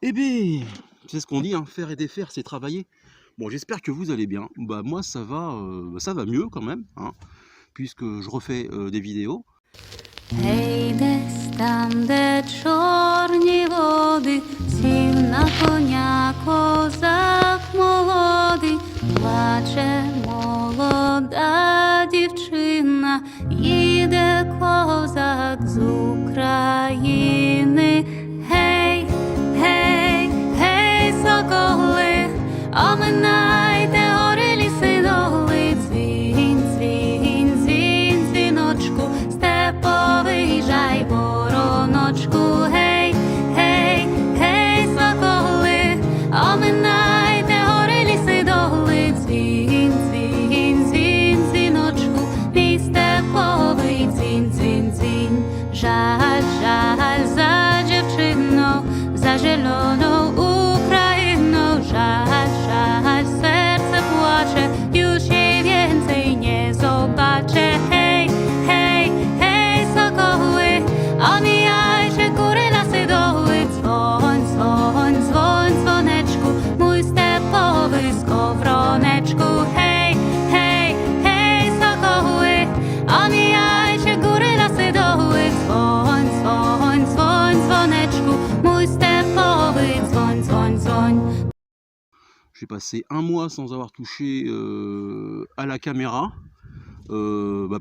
Eh bien, c'est ce qu'on dit, hein, faire et défaire, c'est travailler. Bon, j'espère que vous allez bien. Bah moi, ça va mieux quand même, hein, puisque je refais des vidéos. Гей, десь там, де чорні води, сів на коня козак молодий, плаче молода дівчина, їде козак з України. Гей, гей, гей, соколи, оминайте гори, ліси, доли, дзвінь, дзвінь, дзвінь, дзвіночку, степовий жай, вороночку, гей, гей, гей, соколи, оминайте гори, ліси, доли, дзвінь, дзвінь, дзвінь, дзвіночку, мій степовий дзвінь, дзвінь, дзвінь, жаль, жаль за дівчину, за зелену Україну, жаль, жаль, серце плаче, już jej więcej nie zobaczę. Hej, hej, hej, sokoły, omijajcie góry, lasy, doły, dzwoń, dzwoń, dzwoń, dzwoneczku, mój stepowy skowroneczku. Hej, hej, hej, sokoły, omijajcie góry, lasy, doły, dzwoń, dzwoń, dzwoń, dzwoneczku, mój stepowy, dzwoń, dzwoń, dzwoń. J'ai passé un mois sans avoir touché à la caméra.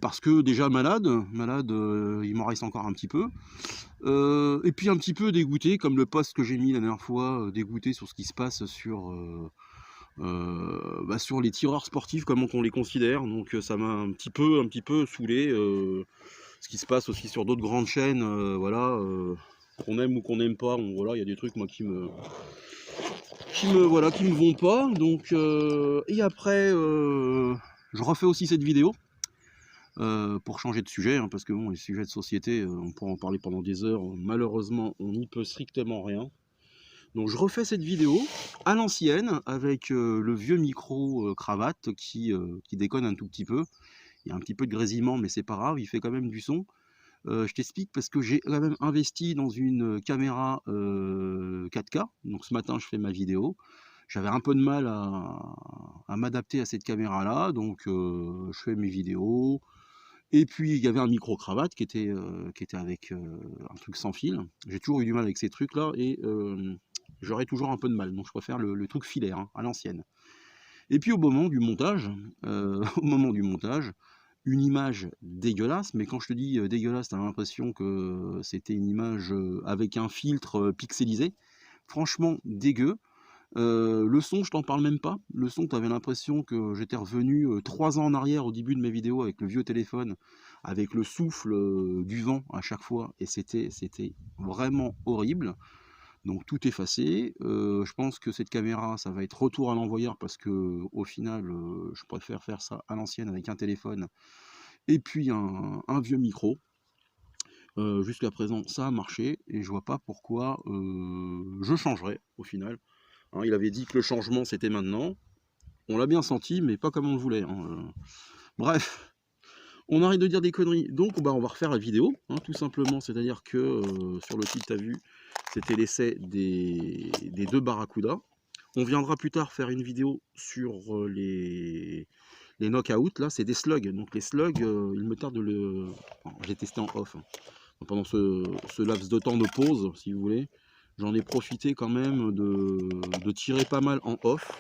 Parce que déjà malade, il m'en reste encore un petit peu. Et puis un petit peu dégoûté, comme le post que j'ai mis la dernière fois, dégoûté sur ce qui se passe sur les tireurs sportifs, comment on les considère. Donc ça m'a un petit peu saoulé. Ce qui se passe aussi sur d'autres grandes chaînes, voilà, qu'on aime ou qu'on n'aime pas, voilà, il y a des trucs moi qui me vont pas. Donc et après je refais aussi cette vidéo pour changer de sujet, hein, parce que bon, les sujets de société, on pourra en parler pendant des heures, malheureusement on n'y peut strictement rien. Donc je refais cette vidéo à l'ancienne avec le vieux micro cravate qui déconne un tout petit peu. Il y a un petit peu de grésillement, mais c'est pas grave, il fait quand même du son. Je t'explique parce que j'ai quand même investi dans une caméra 4K. Donc ce matin je fais ma vidéo. J'avais un peu de mal à m'adapter à cette caméra là, donc je fais mes vidéos. Et puis il y avait un micro cravate qui était avec un truc sans fil. J'ai toujours eu du mal avec ces trucs là et j'aurais toujours un peu de mal. Donc je préfère le truc filaire, hein, à l'ancienne. Et puis au moment du montage, au moment du montage, une image dégueulasse, mais quand je te dis dégueulasse, t'as l'impression que c'était une image avec un filtre pixelisé. Franchement, dégueu. Le son, je t'en parle même pas. Le son, t'avais l'impression que j'étais revenu 3 ans en arrière au début de mes vidéos avec le vieux téléphone, avec le souffle du vent à chaque fois, et c'était vraiment horrible. Donc tout effacé. Je pense que cette caméra, ça va être retour à l'envoyeur parce que au final, je préfère faire ça à l'ancienne avec un téléphone et puis un vieux micro. Jusqu'à présent, ça a marché et je vois pas pourquoi je changerais au final. Hein, il avait dit que le changement c'était maintenant. On l'a bien senti, mais pas comme on le voulait, hein. Bref, on arrête de dire des conneries. Donc on va refaire la vidéo, hein, tout simplement. C'est-à-dire que sur le titre, tu as vu, c'était l'essai des 2 Barracuda. On viendra plus tard faire une vidéo sur les knockouts. Là, c'est des slugs. Donc les slugs, il me tarde de le... Enfin, j'ai testé en off, hein. Pendant ce laps de temps de pause, si vous voulez. J'en ai profité quand même de tirer pas mal en off.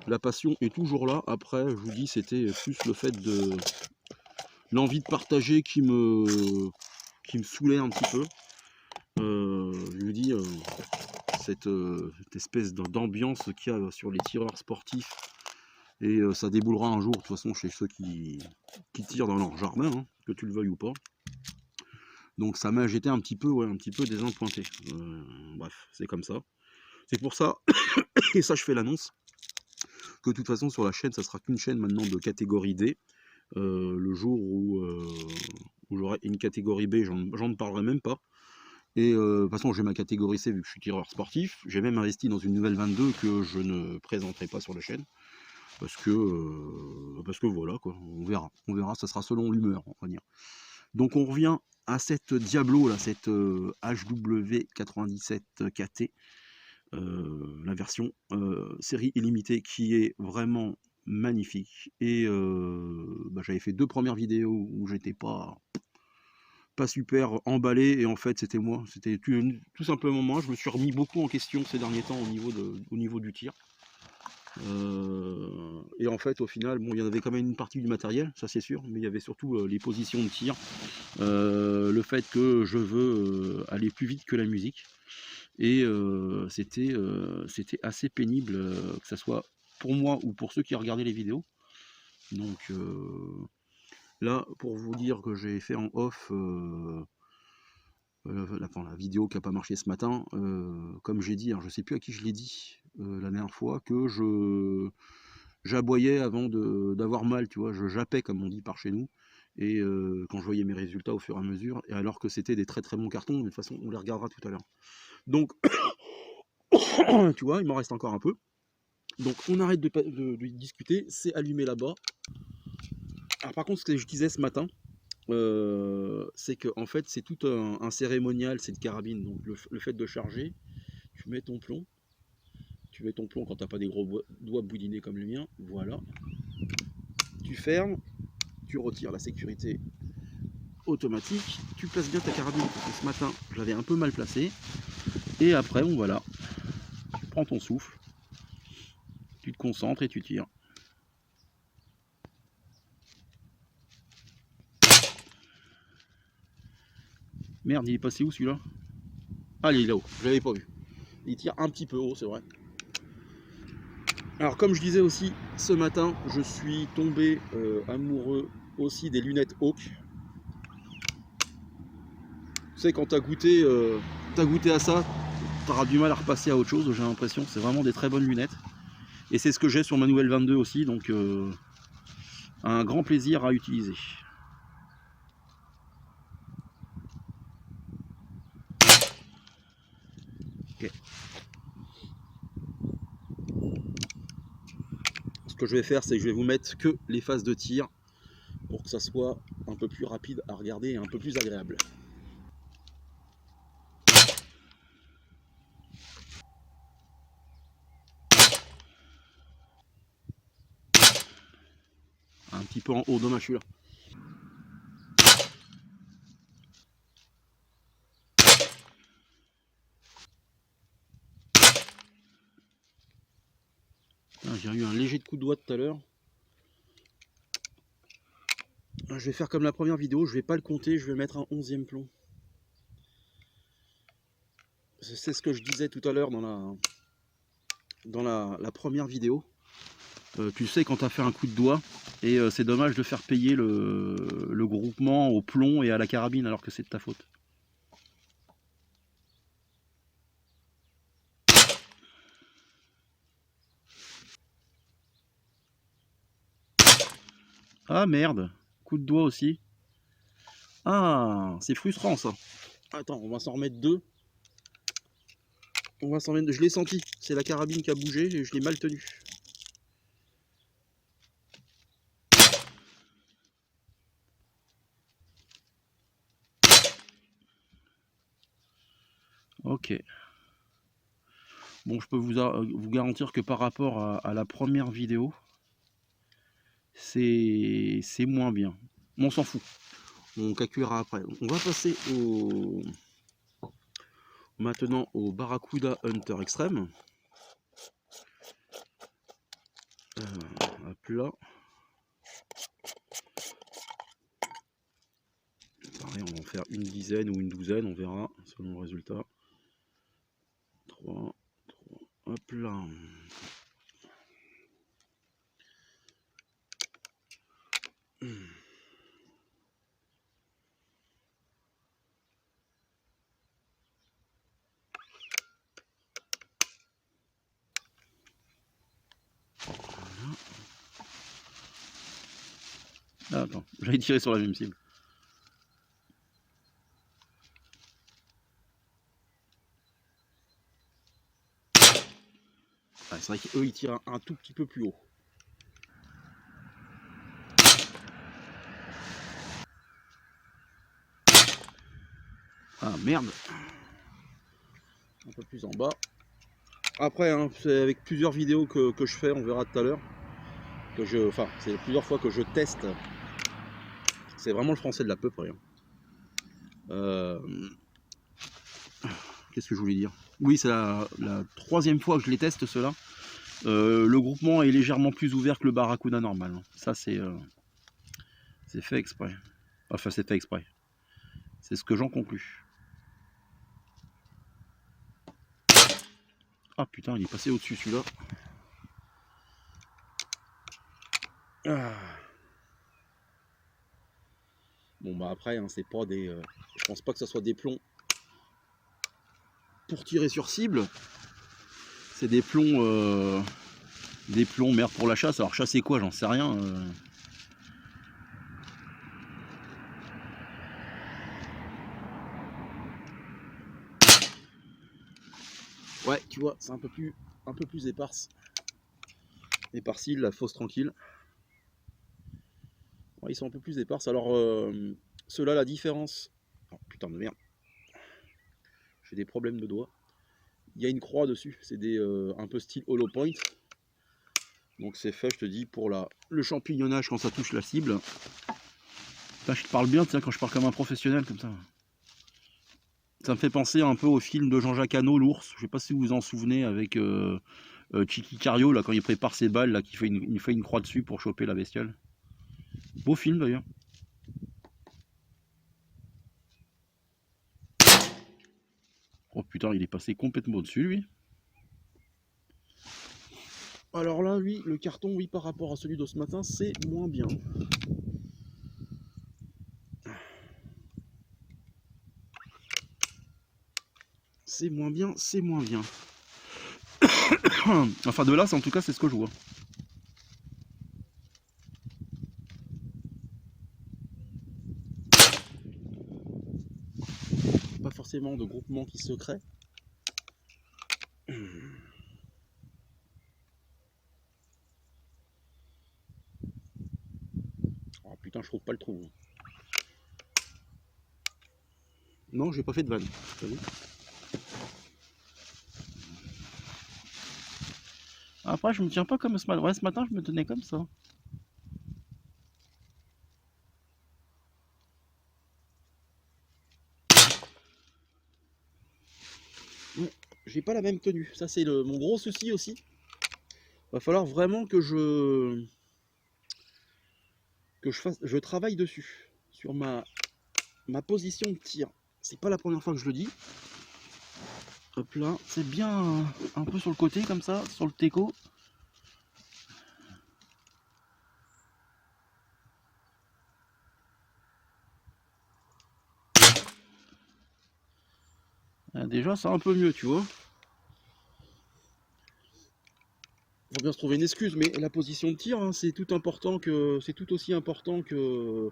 La passion est toujours là. Après, je vous dis, c'était plus le fait de... l'envie de partager qui me saoulait un petit peu. Je vous dis, cette espèce d'ambiance qu'il y a sur les tireurs sportifs, et ça déboulera un jour de toute façon chez ceux qui tirent dans leur jardin, hein, que tu le veuilles ou pas. Donc ça m'a j'étais un petit peu désappointé. Bref, c'est comme ça. C'est pour ça, et ça je fais l'annonce, que de toute façon sur la chaîne, ça sera qu'une chaîne maintenant de catégorie D. Le jour où j'aurai une catégorie B, j'en ne parlerai même pas. Et de toute façon, j'ai ma catégorie C vu que je suis tireur sportif. J'ai même investi dans une nouvelle 22 que je ne présenterai pas sur la chaîne. Parce que voilà, quoi. On verra, ça sera selon l'humeur, on va dire. Donc on revient à cette Diablo, là, cette HW97KT, la version série illimitée qui est vraiment magnifique. Et j'avais fait 2 premières vidéos où j'étais pas super emballé, et en fait c'était moi, c'était tout simplement moi. Je me suis remis beaucoup en question ces derniers temps au niveau du tir. Et en fait au final, bon, il y en avait quand même une partie du matériel, ça c'est sûr, mais il y avait surtout les positions de tir, le fait que je veux aller plus vite que la musique, et c'était assez pénible, que ça soit pour moi ou pour ceux qui regardaient les vidéos. Donc là, pour vous dire que j'ai fait en off la vidéo qui n'a pas marché ce matin, comme j'ai dit, alors je sais plus à qui je l'ai dit la dernière fois, que j'aboyais avant d'avoir mal, tu vois, je jappais comme on dit par chez nous, et quand je voyais mes résultats au fur et à mesure, et alors que c'était des très très bons cartons, mais de toute façon on les regardera tout à l'heure. Donc tu vois, il m'en reste encore un peu. Donc on arrête de discuter, c'est allumé là-bas. Alors par contre, ce que je disais ce matin, c'est que en fait c'est tout un cérémonial cette carabine. Donc le fait de charger, tu mets ton plomb quand t'as pas des gros doigts boudinés comme le mien, voilà, tu fermes, tu retires la sécurité automatique, tu places bien ta carabine, parce que ce matin je l'avais un peu mal placée, et après bon voilà, tu prends ton souffle, tu te concentres et tu tires. Merde, il est passé où celui-là? Ah, il est là-haut, je l'avais pas vu. Il tire un petit peu haut, c'est vrai. Alors comme je disais aussi, ce matin, je suis tombé amoureux aussi des lunettes Hawk. Tu sais, quand t'as goûté à ça, t'auras du mal à repasser à autre chose, j'ai l'impression. C'est vraiment des très bonnes lunettes. Et c'est ce que j'ai sur ma nouvelle 22 aussi, donc un grand plaisir à utiliser. Okay. Ce que je vais faire, c'est que je vais vous mettre que les phases de tir pour que ça soit un peu plus rapide à regarder et un peu plus agréable. Un petit peu en haut, dommage celui-là. J'ai eu un léger coup de doigt tout à l'heure. Je vais faire comme la première vidéo, je vais pas le compter, je vais mettre un 11e plomb. C'est ce que je disais tout à l'heure dans la première vidéo. Tu sais quand tu as fait un coup de doigt, et c'est dommage de faire payer le groupement au plomb et à la carabine alors que c'est de ta faute. Ah merde, coup de doigt aussi. Ah, c'est frustrant ça. Attends, on va s'en remettre deux. On va s'en remettre deux. Je l'ai senti, c'est la carabine qui a bougé et je l'ai mal tenu. Ok. Bon, je peux vous garantir que par rapport à la première vidéo, c'est moins bien. Mais on s'en fout. On calculera après. On va passer maintenant au Barracuda Hunter Extreme. Hop là. Pareil, on va en faire une dizaine ou une douzaine, on verra selon le résultat. 3, hop là. Ah, attends, j'allais tirer sur la même cible. Ah, c'est vrai qu'eux ils tirent un tout petit peu plus haut. Ah merde. Un peu plus en bas. Après, hein, c'est avec plusieurs vidéos que je fais, on verra tout à l'heure. Enfin, c'est plusieurs fois que je teste. C'est vraiment le français de l'à peu près. Qu'est-ce que je voulais dire? Oui, c'est la troisième fois que je les teste, ceux-là. Le groupement est légèrement plus ouvert que le Barracuda normal. Ça, c'est fait exprès. Enfin, c'est fait exprès. C'est ce que j'en conclus. Ah putain, il est passé au-dessus celui-là. Ah. Bon bah après, hein, c'est pas des... je pense pas que ça soit des plombs pour tirer sur cible. C'est des plombs... merde pour la chasse. Alors chasser quoi, j'en sais rien. Ouais, tu vois, c'est un peu plus éparse. Éparse-il, la fosse tranquille. Ouais, ils sont un peu plus éparses. Alors, ceux-là, la différence... Oh, putain de merde. J'ai des problèmes de doigts. Il y a une croix dessus. C'est des un peu style hollow point. Donc c'est fait, je te dis, pour le champignonnage quand ça touche la cible. Là, je te parle bien, tu sais, quand je parle comme un professionnel, comme ça. Ça me fait penser un peu au film de Jean-Jacques Hano, L'Ours. Je sais pas si vous vous en souvenez, avec Chiqui Cario, là, quand il prépare ses balles, là, qui fait il fait une croix dessus pour choper la bestiole. Beau film, d'ailleurs. Oh putain, il est passé complètement au-dessus, lui. Alors là, lui, le carton, oui, par rapport à celui de ce matin, c'est moins bien. C'est moins bien, c'est moins bien. Enfin, de là, en tout cas, c'est ce que je vois. Pas forcément de groupement qui se crée. Oh putain, je trouve pas le trou. Non, j'ai pas fait de vanne. Après, je me tiens pas comme ce matin. Ouais, ce matin, je me tenais comme ça. J'ai pas la même tenue. Ça, c'est mon gros souci aussi. Va falloir vraiment que je travaille dessus. Sur ma position de tir. C'est pas la première fois que je le dis. Hop là, c'est bien un peu sur le côté comme ça, sur le teco. Déjà, c'est un peu mieux, tu vois. Il faut bien se trouver une excuse, mais la position de tir, hein, c'est tout aussi important que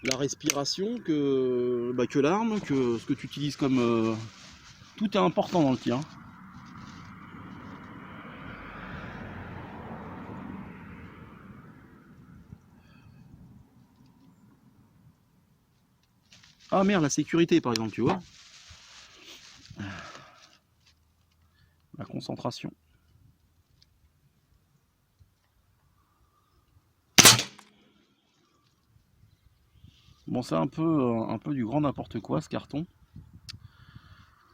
la respiration, que l'arme, que ce que tu utilises comme... tout est important dans le tir. Ah merde, la sécurité par exemple, tu vois. La concentration. Bon, c'est un peu du grand n'importe quoi ce carton.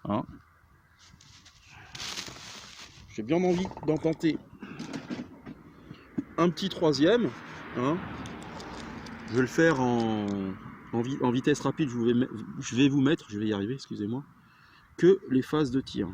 Hein. J'ai bien envie d'en tenter un petit troisième. Hein. Je vais le faire en vitesse rapide. Je vais vous mettre, je vais y arriver, excusez-moi, que les phases de tir.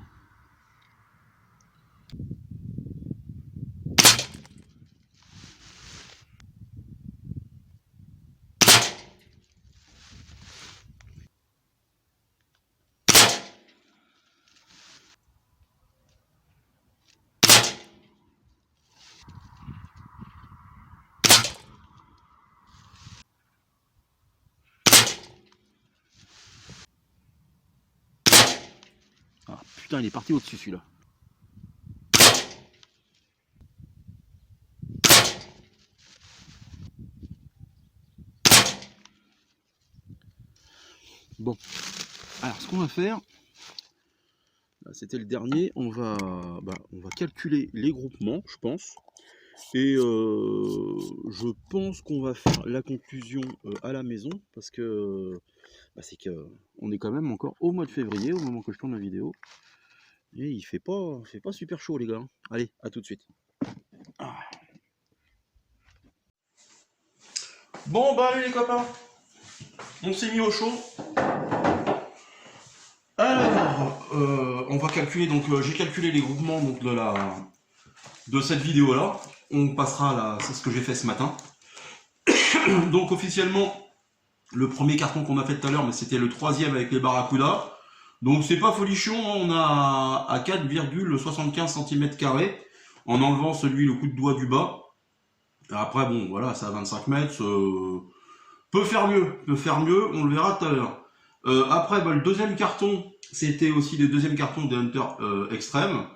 Ah putain, il est parti au-dessus celui-là. Bon. Alors, ce qu'on va faire, c'était le dernier, on va calculer les groupements, je pense. Et je pense qu'on va faire la conclusion à la maison, parce que c'est que on est quand même encore au mois de février, au moment que je tourne la vidéo. Et il fait pas super chaud, les gars. Allez, à tout de suite. Bon, bah allez les copains, on s'est mis au chaud. Alors, on va calculer, donc j'ai calculé les groupements donc, de cette vidéo là. On passera là, c'est ce que j'ai fait ce matin. Donc officiellement, le premier carton qu'on a fait tout à l'heure, mais c'était le troisième avec les barracudas. Donc c'est pas folichon, on a à 4,75 cm² en enlevant le coup de doigt du bas. Après bon voilà, c'est à 25 mètres, peut faire mieux, on le verra tout à l'heure. Après le deuxième carton, c'était aussi le deuxième carton des Hunter Extreme.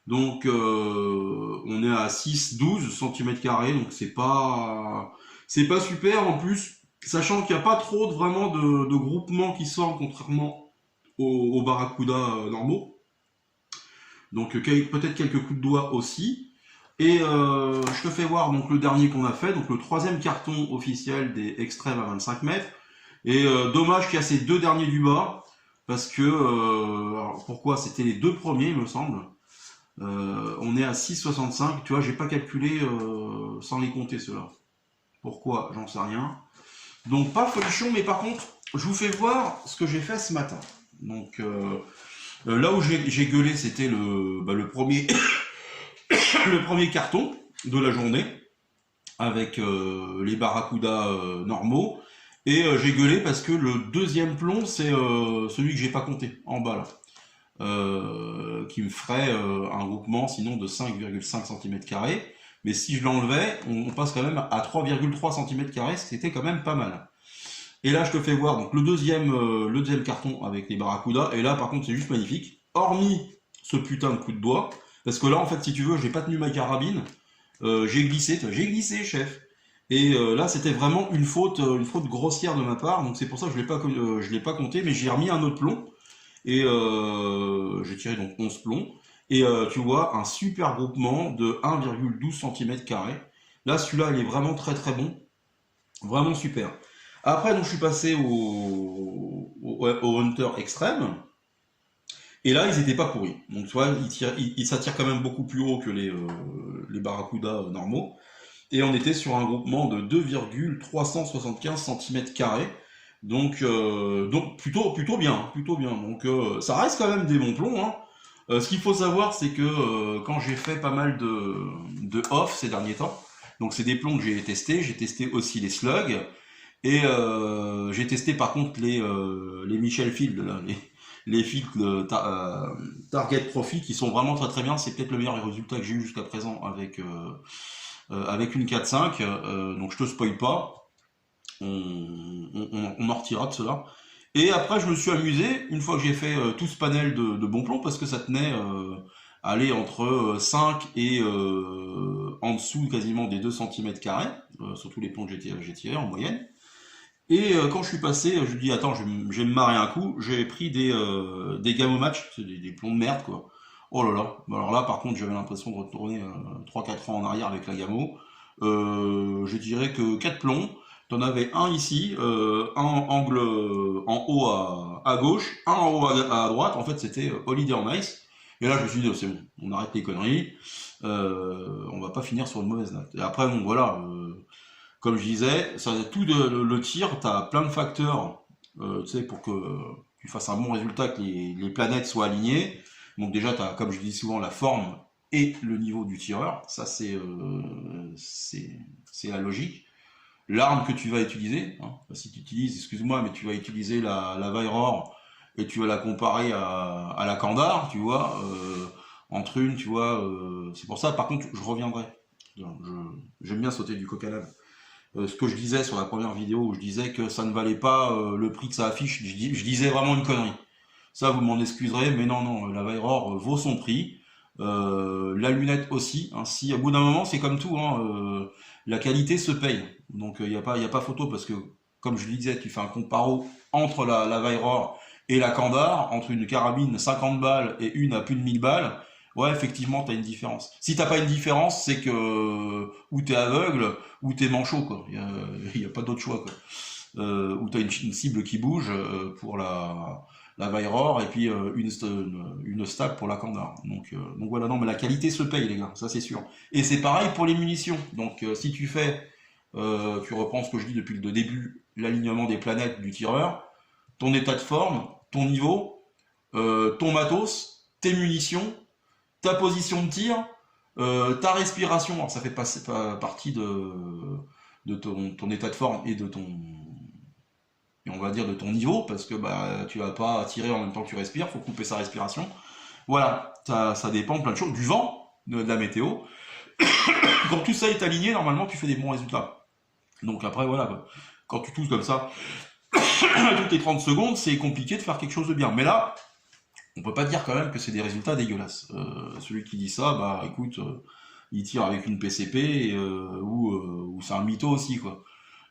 Donc on est à 6,12 cm², donc c'est pas super en plus, sachant qu'il n'y a pas trop vraiment de groupements qui sortent contrairement aux barracudas normaux. Donc peut-être quelques coups de doigt aussi. Et je te fais voir donc le dernier qu'on a fait, donc le troisième carton officiel des Extrêmes à 25 mètres. Et dommage qu'il y a ces deux derniers du bas, parce que alors pourquoi c'était les deux premiers il me semble. On est à 6,65, tu vois, j'ai pas calculé sans les compter ceux-là. Pourquoi? J'en sais rien. Donc pas folichon, mais par contre, je vous fais voir ce que j'ai fait ce matin. Donc là où j'ai gueulé, c'était le premier le premier carton de la journée avec les barracudas normaux. Et j'ai gueulé parce que le deuxième plomb, c'est celui que j'ai pas compté en bas là. Qui me ferait un groupement sinon de 5,5 cm². Mais si je l'enlevais, on passe quand même à 3,3 cm², c'était quand même pas mal. Et là, je te fais voir donc le deuxième carton avec les barracudas. Et là, par contre, c'est juste magnifique. Hormis ce putain de coup de doigt. Parce que là, en fait, si tu veux, j'ai pas tenu ma carabine. J'ai glissé, chef. Et là, c'était vraiment une faute grossière de ma part. Donc c'est pour ça que je l'ai pas compté. Mais j'ai remis un autre plomb. Et j'ai tiré donc 11 plombs. Et tu vois, un super groupement de 1,12 cm². Là, celui-là, il est vraiment très très bon. Vraiment super. Après, donc, je suis passé au Hunter Extreme. Et là, ils n'étaient pas pourris. Donc, tu vois, ça tire quand même beaucoup plus haut que les barracudas normaux. Et on était sur un groupement de 2,375 cm². Donc plutôt bien. Donc ça reste quand même des bons plombs. Hein. Ce qu'il faut savoir, c'est que quand j'ai fait pas mal de off ces derniers temps, donc c'est des plombs que j'ai testé aussi les slugs, et j'ai testé par contre les Michel Field, là, les Field Target Profit, qui sont vraiment très très bien. C'est peut-être le meilleur résultat que j'ai eu jusqu'à présent avec une 4.5, donc je te spoil pas. On en retirera de cela. Et après, je me suis amusé, une fois que j'ai fait tout ce panel de bons plombs, parce que ça tenait aller entre 5 et en dessous quasiment des 2 cm², sur tous les plombs que j'ai tirés en moyenne. Et quand je suis passé, je me dis, attends, je vais me marrer un coup, j'ai pris des Gamo Match, c'est des plombs de merde, quoi. Oh là là, alors là, par contre, j'avais l'impression de retourner 3-4 ans en arrière avec la Gamo. Je dirais que 4 plombs. T'en avais un ici, un angle en haut à gauche, un en haut à droite. En fait, c'était Holiday on Ice. Et là, je me suis dit, oh, c'est bon, on arrête les conneries. On va pas finir sur une mauvaise note. Et après, bon, voilà, comme je disais, le tir, t'as plein de facteurs, tu sais, pour que tu fasses un bon résultat, que les planètes soient alignées. Donc déjà, t'as, comme je dis souvent, la forme et le niveau du tireur. Ça, c'est la logique. L'arme que tu vas utiliser, hein, si tu utilises, excuse-moi, mais tu vas utiliser la Vayror et tu vas la comparer à la Kandar, tu vois, entre une, tu vois, c'est pour ça, par contre, je reviendrai. J'aime bien sauter du coq à l'âne. Ce que je disais sur la première vidéo, où je disais que ça ne valait pas le prix que ça affiche, je disais vraiment une connerie. Ça, vous m'en excuserez, mais non, la Vayror vaut son prix. La lunette aussi, hein, si à bout d'un moment, c'est comme tout, hein, la qualité se paye. Donc il n'y a pas photo, parce que comme je le disais, tu fais un comparo entre la Vayror et la Kandar, entre une carabine 50 balles et une à plus de 1000 balles, ouais, effectivement, tu as une différence. Si t'as pas une différence, c'est que ou t'es aveugle, ou t'es manchot, quoi. Il y a pas d'autre choix, quoi. Ou t'as une cible qui bouge pour la Vayror, et puis une stab pour la Kandar. Donc voilà, non, mais la qualité se paye, les gars, ça c'est sûr. Et c'est pareil pour les munitions. Donc si tu fais, tu reprends ce que je dis depuis le début, l'alignement des planètes du tireur, ton état de forme, ton niveau, ton matos, tes munitions, ta position de tir, ta respiration, alors ça fait pas partie de ton état de forme et on va dire de ton niveau, parce que bah tu vas pas tirer en même temps que tu respires, faut couper sa respiration. Voilà, ça dépend de plein de choses, du vent, de la météo. Quand tout ça est aligné, normalement tu fais des bons résultats. Donc après voilà, quand tu tousses comme ça, toutes les 30 secondes, c'est compliqué de faire quelque chose de bien. Mais là, on peut pas dire quand même que c'est des résultats dégueulasses. Celui qui dit ça, bah écoute, il tire avec une PCP ou c'est un mytho aussi, quoi.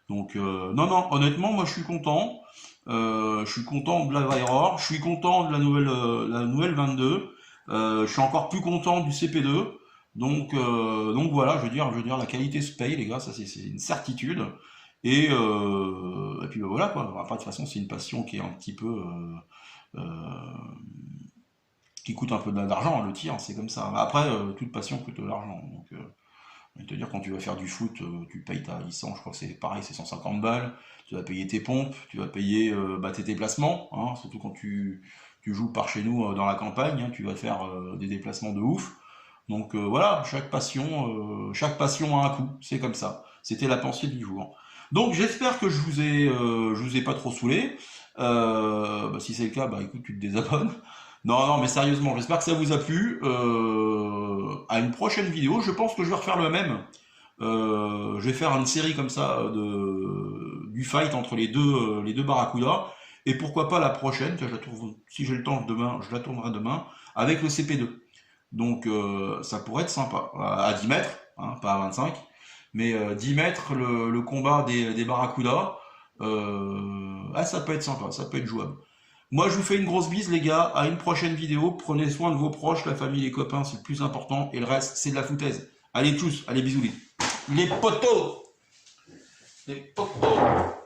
Donc non, honnêtement, moi je suis content. Je suis content de la Vayror, je suis content de la nouvelle 22. Je suis encore plus content du CP2. Donc voilà, je veux dire, la qualité se paye, les gars, ça c'est une certitude. Et puis bah, voilà quoi. Après, de toute façon, c'est une passion qui est un petit peu qui coûte un peu d'argent, le tir, c'est comme ça. Après, toute passion coûte de l'argent. Donc, je vais te dire, quand tu vas faire du foot, tu payes ta licence, je crois que c'est pareil, c'est 150 balles. Tu vas payer tes pompes, tu vas payer tes déplacements, hein, surtout quand tu joues par chez nous dans la campagne, hein, tu vas faire des déplacements de ouf. Donc voilà, chaque passion a un coût, c'est comme ça. C'était la pensée du jour. Donc j'espère que je vous ai pas trop saoulé. Si c'est le cas, bah écoute, tu te désabonnes. Non, mais sérieusement, j'espère que ça vous a plu. À une prochaine vidéo, je pense que je vais refaire le même. Je vais faire une série comme ça du fight entre les deux Barracuda. Et pourquoi pas la prochaine, si j'ai le temps demain, je la tournerai demain, avec le CP2. Donc ça pourrait être sympa. À 10 mètres, hein, pas à 25. Mais 10 mètres, le combat des Barracuda, ça peut être sympa, ça peut être jouable. Moi, je vous fais une grosse bise, les gars. À une prochaine vidéo. Prenez soin de vos proches, la famille, les copains, c'est le plus important. Et le reste, c'est de la foutaise. Allez, tous, allez, bisous, les potos. Les potos.